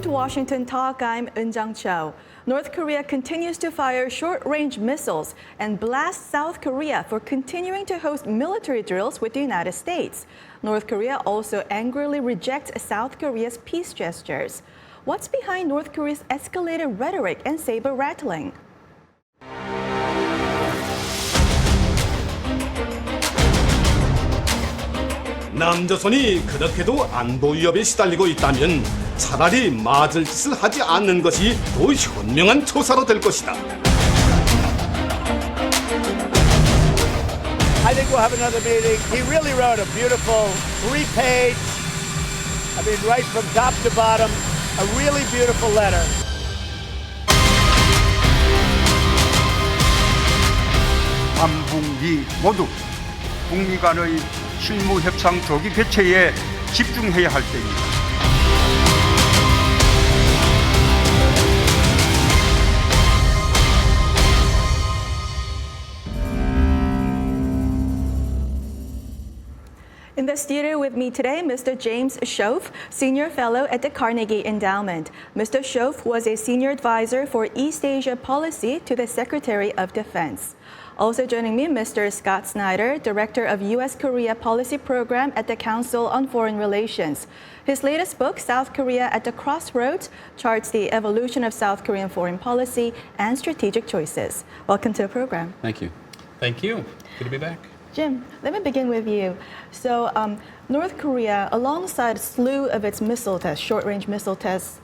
Washington Talk, I'm Eun Cho. North Korea continues to fire short-range missiles and blasts South Korea for continuing to host military drills with the United States. North Korea also angrily rejects South Korea's peace gestures. What's behind North Korea's escalated rhetoric and saber-rattling? 남조선이 그렇게도 안보 위협에 시달리고 있다면 차라리 맞을 짓을 하지 않는 것이 더 현명한 처사로 될 것이다. I think we'll have another meeting. He really wrote a beautiful 3-page, right from top to bottom, a really beautiful letter. 남북미 모두 북미 간의 실무 협상 조기 개최에 집중해야 할 때입니다. In the studio with me today, Mr. James Schoff, Senior Fellow at the Carnegie Endowment. Mr. Schoff was a Senior Advisor for East Asia Policy to the Secretary of Defense. Also joining me, Mr. Scott Snyder, Director of U.S.-Korea Policy Program at the Council on Foreign Relations. His latest book, South Korea at the Crossroads, charts the evolution of South Korean foreign policy and strategic choices. Welcome to the program. Thank you. Thank you. Good to be back. Jim, let me begin with you. So, North Korea, alongside a slew of its missile tests, short-range missile tests,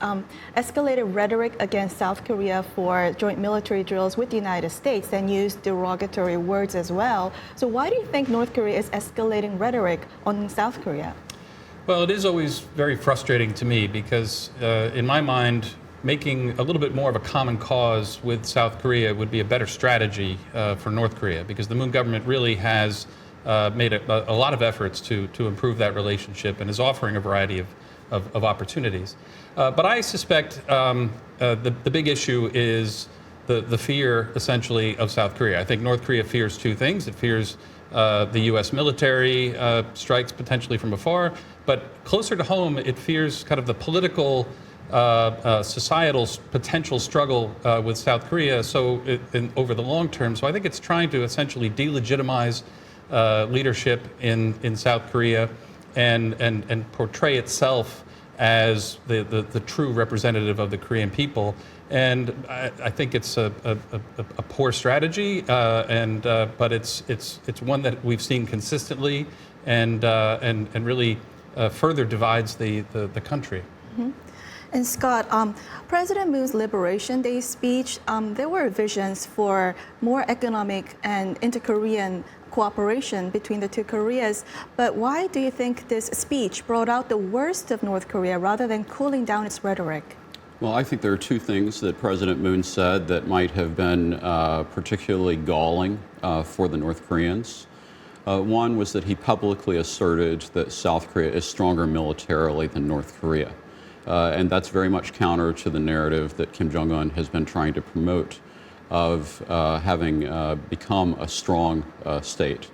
escalated rhetoric against South Korea for joint military drills with the United States and used derogatory words as well. So why do you think North Korea is escalating rhetoric on South Korea? Well, it is always very frustrating to me because, in my mind, making a little bit more of a common cause with South Korea would be a better strategy for North Korea, because the Moon government really has made a lot of efforts to improve that relationship and is offering a variety of opportunities. But I suspect the big issue is the fear, essentially, of South Korea. I think North Korea fears two things. It fears the U.S. military strikes potentially from afar, but closer to home, it fears kind of the political societal potential struggle with South Korea over the long term. So I think it's trying to essentially delegitimize leadership in South Korea and portray itself as the true representative of the Korean people. And I think it's a poor strategy, but it's one that we've seen consistently and really further divides the country. Mm-hmm. And Scott, President Moon's Liberation Day speech, there were visions for more economic and inter-Korean cooperation between the two Koreas. But why do you think this speech brought out the worst of North Korea rather than cooling down its rhetoric? Well, I think there are two things that President Moon said that might have been particularly galling for the North Koreans. One was that he publicly asserted that South Korea is stronger militarily than North Korea. And that's very much counter to the narrative that Kim Jong-un has been trying to promote of having become a strong state.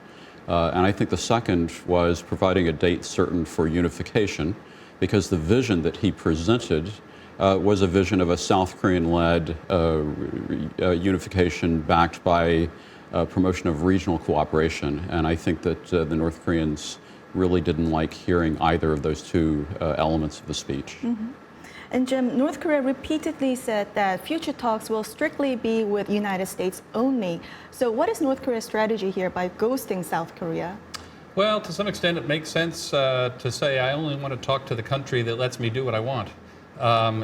And I think the second was providing a date certain for unification, because the vision that he presented was a vision of a South Korean-led unification backed by promotion of regional cooperation. And I think that the North Koreans really didn't like hearing either of those two elements of the speech. Mm-hmm. And Jim, North Korea repeatedly said that future talks will strictly be with the United States only. So what is North Korea's strategy here by ghosting South Korea? Well, to some extent, it makes sense to say I only want to talk to the country that lets me do what I want.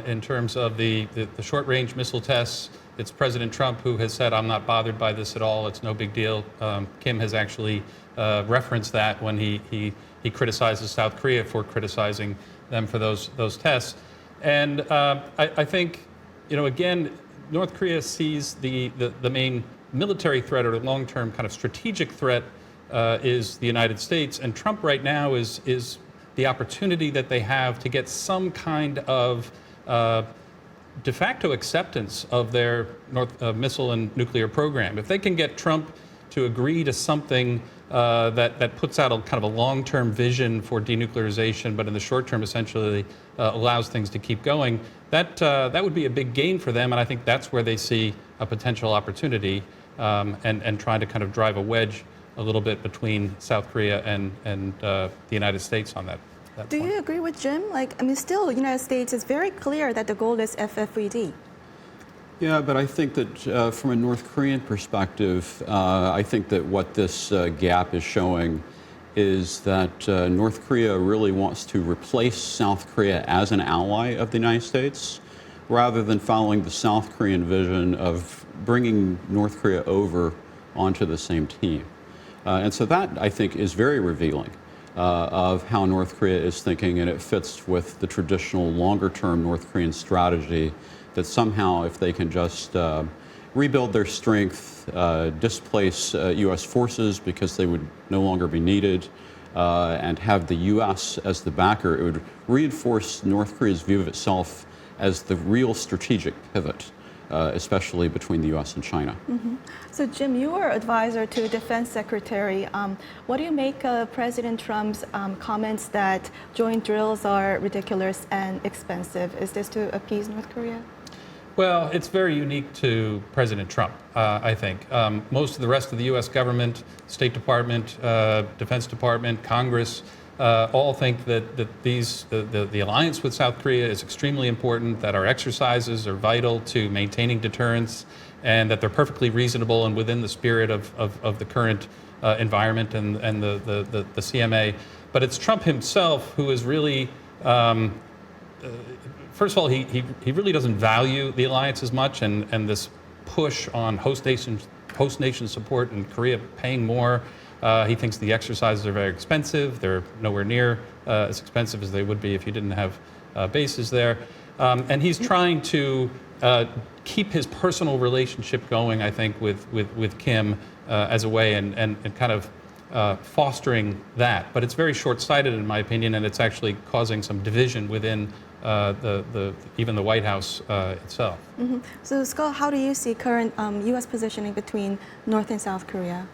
In terms of the short-range missile tests, it's President Trump who has said, I'm not bothered by this at all, it's no big deal. Kim has actually referenced that when he criticizes South Korea for criticizing them for those tests. And I think, again, North Korea sees the main military threat or the long-term kind of strategic threat is the United States. And Trump right now is the opportunity that they have to get some kind of de facto acceptance of their missile and nuclear program. If they can get Trump to agree to something that puts out a kind of a long-term vision for denuclearization, but in the short term essentially allows things to keep going, that would be a big gain for them, and I think that's where they see a potential opportunity and trying to kind of drive a wedge a little bit between South Korea and the United States on that Do point. you agree with Jim? Still, the United States is very clear that the goal is FFVD. Yeah, but I think that from a North Korean perspective, I think that what this gap is showing is that North Korea really wants to replace South Korea as an ally of the United States rather than following the South Korean vision of bringing North Korea over onto the same team. And so that, I think, is very revealing of how North Korea is thinking, and it fits with the traditional longer-term North Korean strategy that somehow if they can just rebuild their strength, displace U.S. forces because they would no longer be needed, and have the U.S. as the backer, it would reinforce North Korea's view of itself as the real strategic pivot, especially between the U.S. and China. Mm-hmm. So, Jim, you were advisor to the Defense Secretary. What do you make of President Trump's comments that joint drills are ridiculous and expensive? Is this to appease North Korea? Well, it's very unique to President Trump, I think. Most of the rest of the U.S. government, State Department, Defense Department, Congress, all think that the alliance with South Korea is extremely important, that our exercises are vital to maintaining deterrence, and that they're perfectly reasonable and within the spirit of the current environment and the CMA. But it's Trump himself who is really... First of all, he really doesn't value the alliance as much, and this push on host nation support in Korea paying more. He thinks the exercises are very expensive. They're nowhere near as expensive as they would be if you didn't have bases there. And he's trying to keep his personal relationship going, I think, with Kim as a way and kind of fostering that. But it's very short-sighted, in my opinion, and it's actually causing some division within even the White House itself. Mm-hmm. So, Scott, how do you see current U.S. positioning between North and South Korea?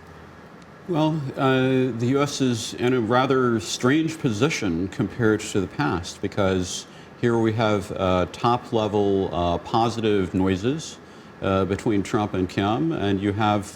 Well, the U.S. is in a rather strange position compared to the past because here we have top-level positive noises between Trump and Kim, and you have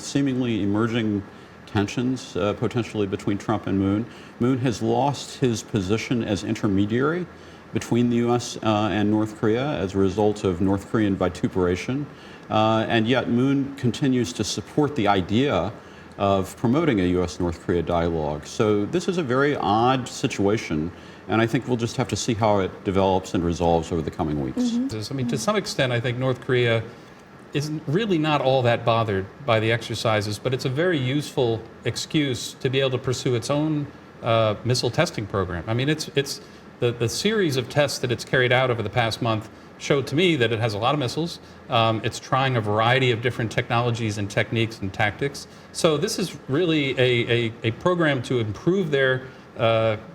seemingly emerging tensions potentially between Trump and Moon. Moon has lost his position as intermediary between the U.S. and North Korea as a result of North Korean vituperation, and yet Moon continues to support the idea of promoting a U.S.-North Korea dialogue. So this is a very odd situation, and I think we'll just have to see how it develops and resolves over the coming weeks. I mean, to some extent, I think North Korea is really not all that bothered by the exercises, but it's a very useful excuse to be able to pursue its own missile testing program. I mean, it's the series of tests that it's carried out over the past month showed to me that it has a lot of missiles. It's trying a variety of different technologies and techniques and tactics. So this is really a program to improve their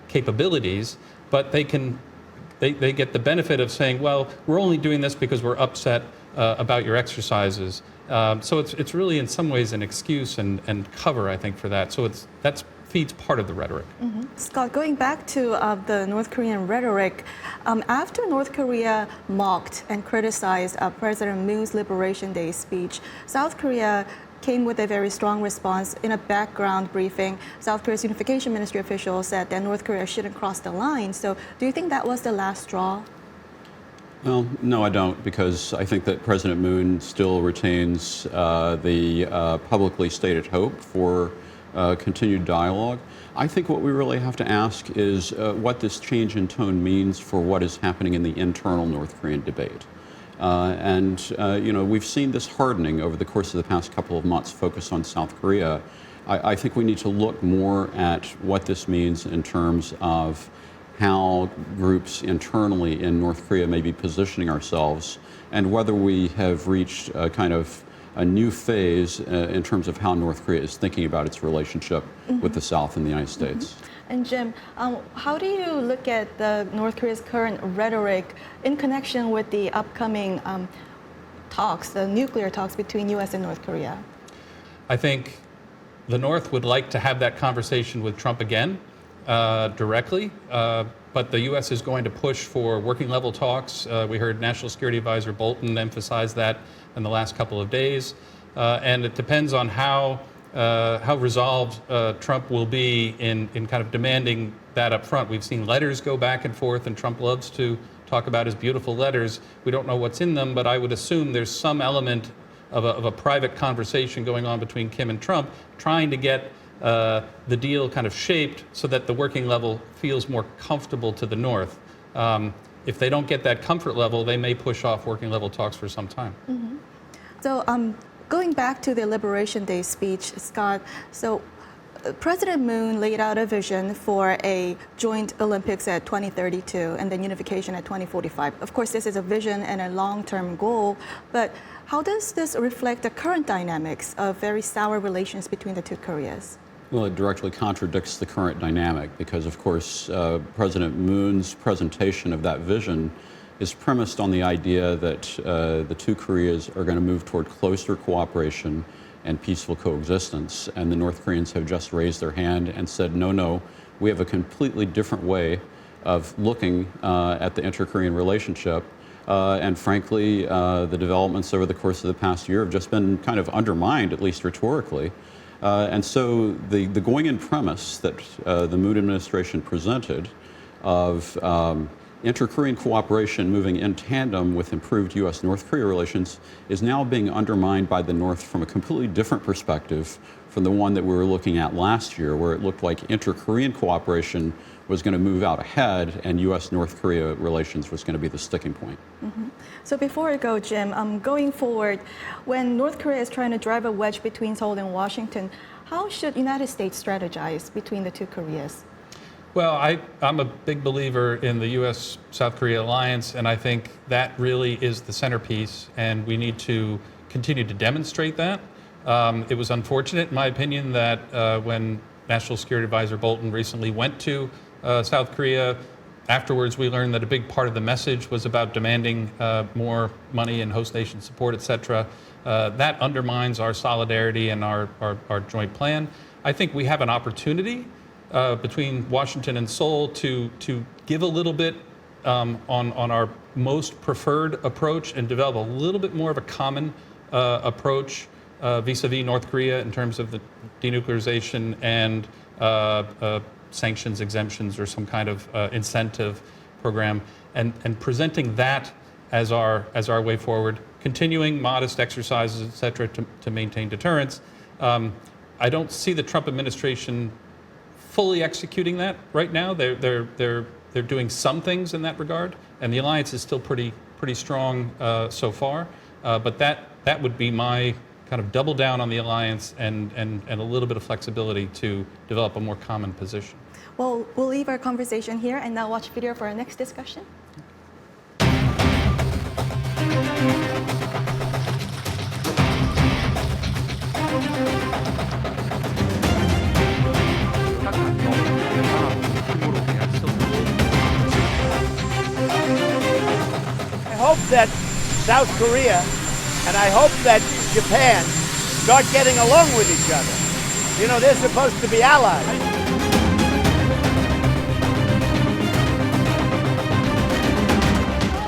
capabilities, but they get the benefit of saying, well, we're only doing this because we're upset about your exercises. So it's really in some ways an excuse and cover, I think, for that. So that's feeds part of the rhetoric. Mm-hmm. Scott, going back to the North Korean rhetoric, after North Korea mocked and criticized President Moon's Liberation Day speech, South Korea came with a very strong response. In a background briefing, South Korea's Unification Ministry officials said that North Korea shouldn't cross the line. So do you think that was the last straw? Well, no, I don't, because I think that President Moon still retains the publicly stated hope for continued dialogue. I think what we really have to ask is what this change in tone means for what is happening in the internal North Korean debate. We've seen this hardening over the course of the past couple of months focused on South Korea. I think we need to look more at what this means in terms of how groups internally in North Korea may be positioning ourselves and whether we have reached a kind of a new phase in terms of how North Korea is thinking about its relationship with the South and the United States. And Jim, how do you look at the North Korea's current rhetoric in connection with the upcoming talks, the nuclear talks between U.S. and North Korea? I think the North would like to have that conversation with Trump again, directly, but the U.S. is going to push for working level talks. We heard National Security Advisor Bolton emphasize that in the last couple of days, and it depends on how resolved Trump will be in kind of demanding that up front. We've seen letters go back and forth, and Trump loves to talk about his beautiful letters. We don't know what's in them, but I would assume there's some element of a private conversation going on between Kim and Trump, trying to get the deal kind of shaped so that the working level feels more comfortable to the North. If they don't get that comfort level, they may push off working level talks for some time. Mm-hmm. So going back to the Liberation Day speech, Scott, so President Moon laid out a vision for a joint Olympics at 2032 and then unification at 2045. Of course, this is a vision and a long-term goal, but how does this reflect the current dynamics of very sour relations between the two Koreas? Well, it directly contradicts the current dynamic because, of course, President Moon's presentation of that vision is premised on the idea that the two Koreas are going to move toward closer cooperation and peaceful coexistence. And the North Koreans have just raised their hand and said, no, we have a completely different way of looking at the inter-Korean relationship. And frankly, the developments over the course of the past year have just been kind of undermined, at least rhetorically. And so the going-in premise that the Moon administration presented of inter-Korean cooperation moving in tandem with improved U.S.-North Korea relations is now being undermined by the North from a completely different perspective from the one that we were looking at last year, where it looked like inter-Korean cooperation was going to move out ahead and U.S.-North Korea relations was going to be the sticking point. Mm-hmm. So before I go, Jim, going forward, when North Korea is trying to drive a wedge between Seoul and Washington, how should the United States strategize between the two Koreas? Well, I'm a big believer in the U.S.-South Korea alliance, and I think that really is the centerpiece, and we need to continue to demonstrate that. It was unfortunate, in my opinion, that when National Security Advisor Bolton recently went to South Korea, afterwards we learned that a big part of the message was about demanding more money and host nation support, et cetera. That undermines our solidarity and our joint plan. I think we have an opportunity between Washington and Seoul to give a little bit on our most preferred approach and develop a little bit more of a common approach vis-a-vis North Korea in terms of the denuclearization and sanctions, exemptions, or some kind of incentive program, and presenting that as our way forward, continuing modest exercises, et cetera, to maintain deterrence. I don't see the Trump administration fully executing that right now. They're doing some things in that regard, and the alliance is still pretty strong so far. But that would be my kind of double down on the alliance and a little bit of flexibility to develop a more common position. Well, we'll leave our conversation here and now watch video for our next discussion. I hope that South Korea and I hope that Japan start getting along with each other. You know, they're supposed to be allies.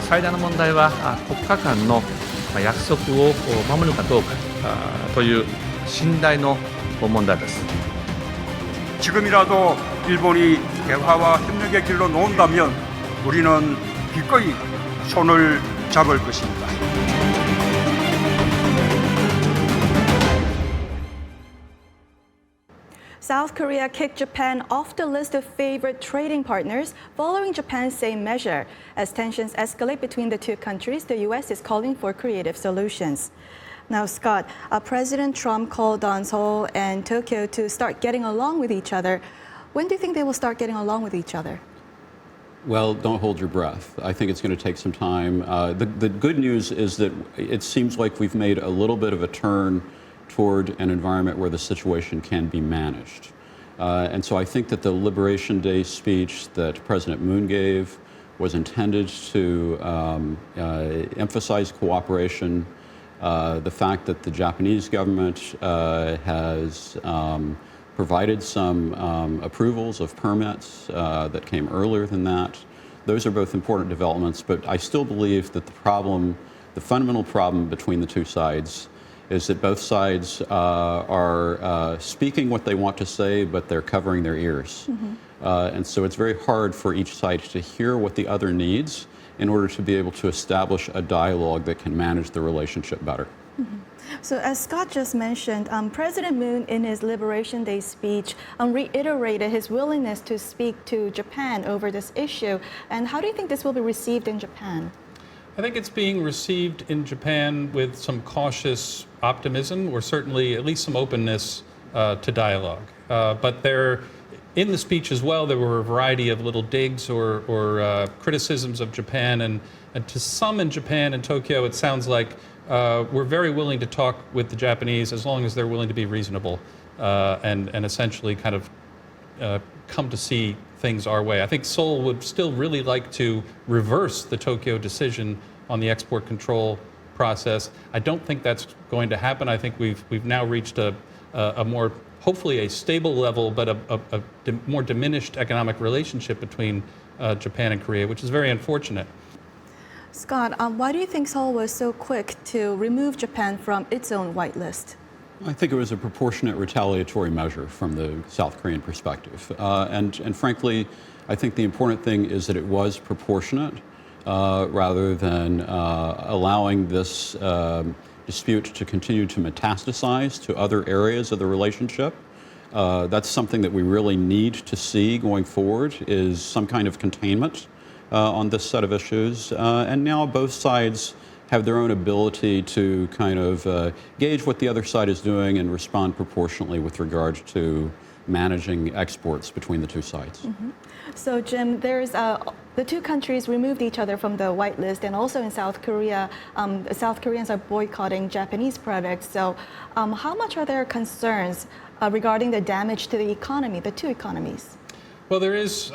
最大の問題は国家間の約束を守るかどうかという信頼の問題です. 지금이라도 일본이 대화와 협력의 길로 놓는다면 우리는 기꺼이 손을 잡을 것입니다. South Korea kicked Japan off the list of favorite trading partners following Japan's same measure. As tensions escalate between the two countries, the U.S. is calling for creative solutions. Now, Scott, President Trump called on Seoul and Tokyo to start getting along with each other. When do you think they will start getting along with each other? Well, don't hold your breath. I think it's going to take some time. The good news is that it seems like we've made a little bit of a turn toward an environment where the situation can be managed. And so I think that the Liberation Day speech that President Moon gave was intended to emphasize cooperation The fact that the Japanese government has provided some approvals of permits that came earlier than that. Those are both important developments, but I still believe that the fundamental problem between the two sides is that both sides are speaking what they want to say, but they're covering their ears. And so it's very hard for each side to hear what the other needs in order to be able to establish a dialogue that can manage the relationship better. So as Scott just mentioned, President Moon in his Liberation Day speech reiterated his willingness to speak to Japan over this issue. And how do you think this will be received in Japan? I think it's being received in Japan with some cautious optimism, or certainly at least some openness to dialogue. But in the speech as well, there were a variety of little digs or criticisms of Japan. And to some in Japan and Tokyo, it sounds like we're very willing to talk with the Japanese as long as they're willing to be reasonable and essentially kind of come to see things our way. I think Seoul would still really like to reverse the Tokyo decision on the export control process. I don't think that's going to happen. I think we've now reached a more, hopefully a stable level, but a more diminished economic relationship between Japan and Korea, which is very unfortunate. Scott, why do you think Seoul was so quick to remove Japan from its own white list? I think it was a proportionate retaliatory measure from the South Korean perspective. And frankly, I think the important thing is that it was proportionate rather than allowing this dispute to continue to metastasize to other areas of the relationship. That's something that we really need to see going forward, is some kind of containment on this set of issues. And now both sides have their own ability to kind of gauge what the other side is doing and respond proportionately with regard to managing exports between the two sides. So, Jim, there's the two countries removed each other from the white list, and also in South Korea, South Koreans are boycotting Japanese products. So, how much are there concerns regarding the damage to the economy, the two economies? Well, there is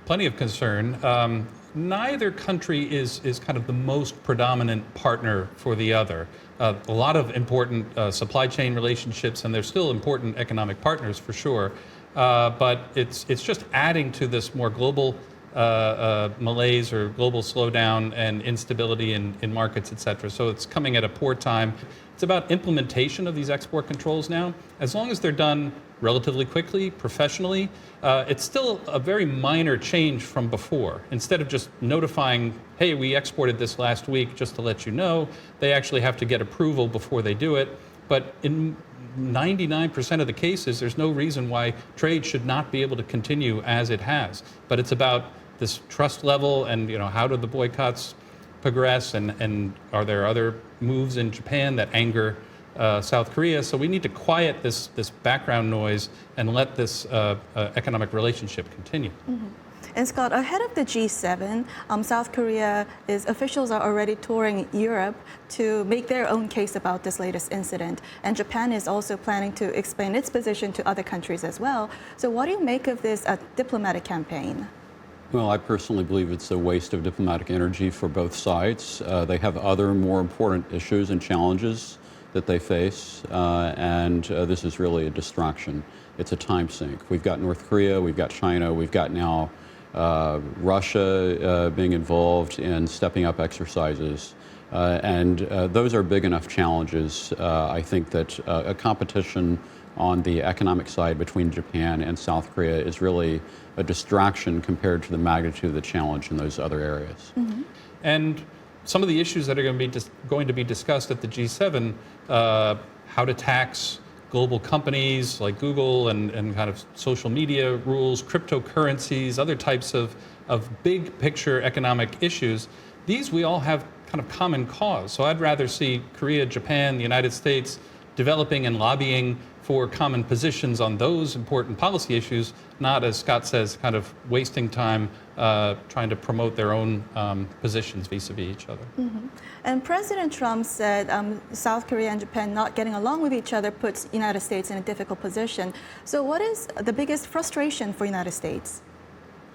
plenty of concern. Neither country is kind of the most predominant partner for the other. A lot of important supply chain relationships, and they're still important economic partners for sure. But it's just adding to this more global malaise or global slowdown and instability in markets, et cetera. So it's coming at a poor time. It's about implementation of these export controls now. As long as they're done relatively quickly, professionally, it's still a very minor change from before. Instead of just notifying, hey, we exported this last week, just to let you know, they actually have to get approval before they do it. But in 99% of the cases, there's no reason why trade should not be able to continue as it has. But it's about this trust level and, how do the boycotts progress, and are there other moves in Japan that anger South Korea? So we need to quiet this background noise and let this economic relationship continue. And Scott, ahead of the G7, South Korea's officials are already touring Europe to make their own case about this latest incident. And Japan is also planning to explain its position to other countries as well. So what do you make of this diplomatic campaign? Well, I personally believe it's a waste of diplomatic energy for both sides. They have other more important issues and challenges that they face, and this is really a distraction. It's a time sink. We've got North Korea, we've got China, we've got now Russia being involved in stepping up exercises. And those are big enough challenges. I think that a competition on the economic side between Japan and South Korea is really a distraction compared to the magnitude of the challenge in those other areas. And some of the issues that are going to be discussed at the G7, how to tax global companies like Google and kind of social media rules, cryptocurrencies, other types of big picture economic issues, these we all have kind of common cause. So I'd rather see Korea, Japan, the United States developing and lobbying for common positions on those important policy issues, not, as Scott says, kind of wasting time trying to promote their own positions vis-a-vis each other. And President Trump said South Korea and Japan not getting along with each other puts the United States in a difficult position. So what is the biggest frustration for the United States?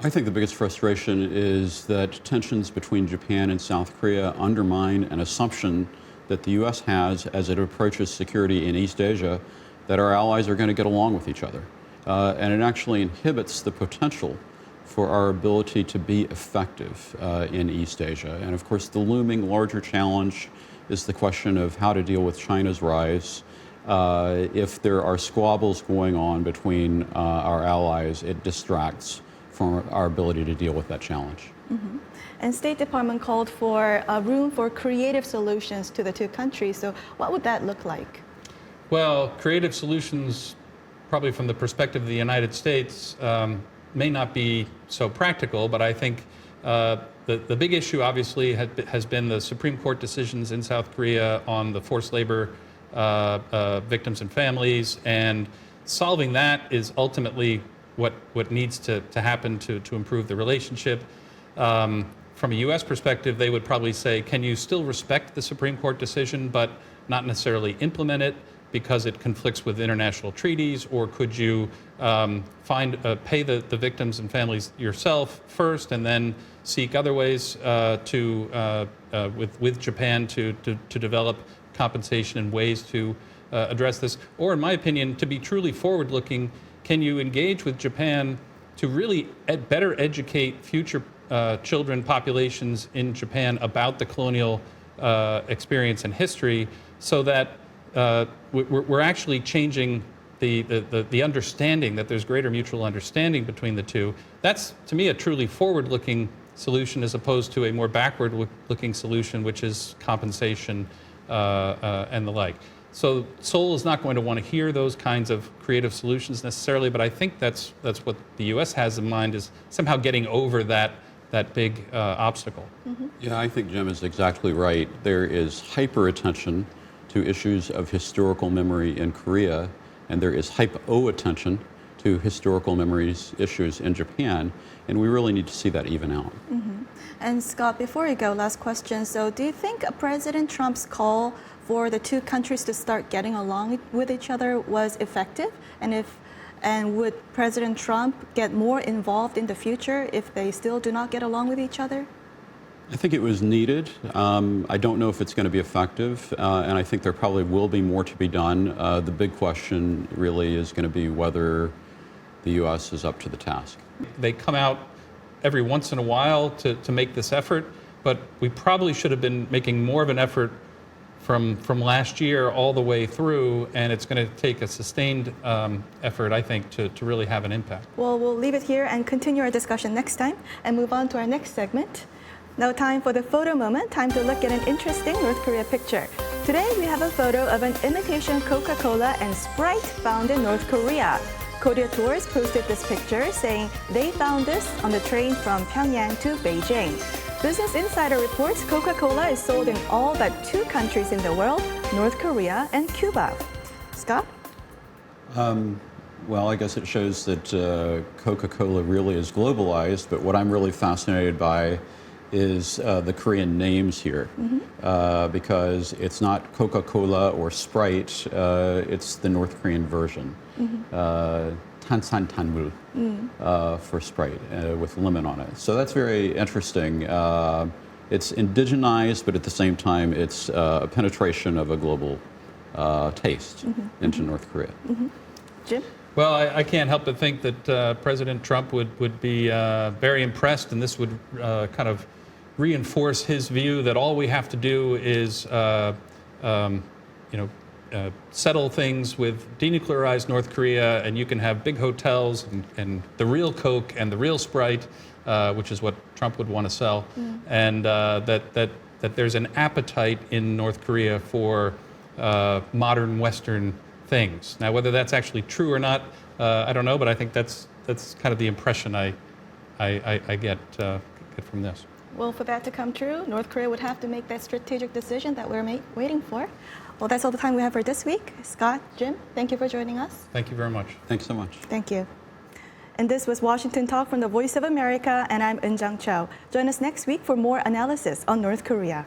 I think the biggest frustration is that tensions between Japan and South Korea undermine an assumption that the U.S. has as it approaches security in East Asia, that our allies are going to get along with each other. And it actually inhibits the potential for our ability to be effective in East Asia. And of course, the looming larger challenge is the question of how to deal with China's rise. If there are squabbles going on between our allies, it distracts from our ability to deal with that challenge. Mm-hmm. And State Department called for room for creative solutions to the two countries. So what would that look like? Well, creative solutions, probably from the perspective of the United States, may not be so practical, but I think the big issue obviously has been the Supreme Court decisions in South Korea on the forced labor victims and families, and solving that is ultimately what needs to happen to improve the relationship. From a U.S. perspective, they would probably say, can you still respect the Supreme Court decision but not necessarily implement it because it conflicts with international treaties, or could you pay the victims and families yourself first and then seek other ways with Japan to develop compensation and ways to address this? Or in my opinion, to be truly forward-looking, can you engage with Japan to really better educate future children populations in Japan about the colonial experience and history, so that we're actually changing the understanding, that there's greater mutual understanding between the two? That's, to me, a truly forward-looking solution as opposed to a more backward-looking solution, which is compensation and the like. So Seoul is not going to want to hear those kinds of creative solutions necessarily, but I think that's what the U.S. has in mind, is somehow getting over that big obstacle. Mm-hmm. Yeah, I think Jim is exactly right. There is hyper-attention to issues of historical memory in Korea, and there is hypo-attention to historical memories issues in Japan, and we really need to see that even out. Mm-hmm. And Scott, before you go, last question. So do you think President Trump's call for the two countries to start getting along with each other was effective? And would President Trump get more involved in the future if they still do not get along with each other? I think it was needed. I don't know if it's going to be effective, and I think there probably will be more to be done. The big question really is going to be whether the U.S. is up to the task. They come out every once in a while to make this effort, but we probably should have been making more of an effort from last year all the way through, and it's going to take a sustained effort, I think, to really have an impact. Well, we'll leave it here and continue our discussion next time and move on to our next segment. Now time for the photo moment, time to look at an interesting North Korea picture. Today we have a photo of an imitation Coca-Cola and Sprite found in North Korea. Korea Tours posted this picture saying they found this on the train from Pyongyang to Beijing. Business Insider reports Coca-Cola is sold in all but two countries in the world, North Korea and Cuba. Scott? Well, I guess it shows that Coca-Cola really is globalized, but what I'm really fascinated by is the Korean names here, because it's not Coca-Cola or Sprite, it's the North Korean version. Tansan Tanmul for Sprite with lemon on it. So that's very interesting. It's indigenized, but at the same time, it's a penetration of a global taste into North Korea. Jim? Well, I can't help but think that President Trump would be very impressed, and this would kind of reinforce his view that all we have to do is settle things with denuclearized North Korea, and you can have big hotels and the real Coke and the real Sprite, which is what Trump would want to sell, and that there's an appetite in North Korea for modern Western things. Now, whether that's actually true or not, I don't know, but I think that's kind of the impression I get from this. Well, for that to come true, North Korea would have to make that strategic decision that we're waiting for. Well, that's all the time we have for this week. Scott, Jim, thank you for joining us. Thank you very much. Thanks so much. Thank you. And this was Washington Talk from the Voice of America, and I'm Eun-jung Cho. Join us next week for more analysis on North Korea.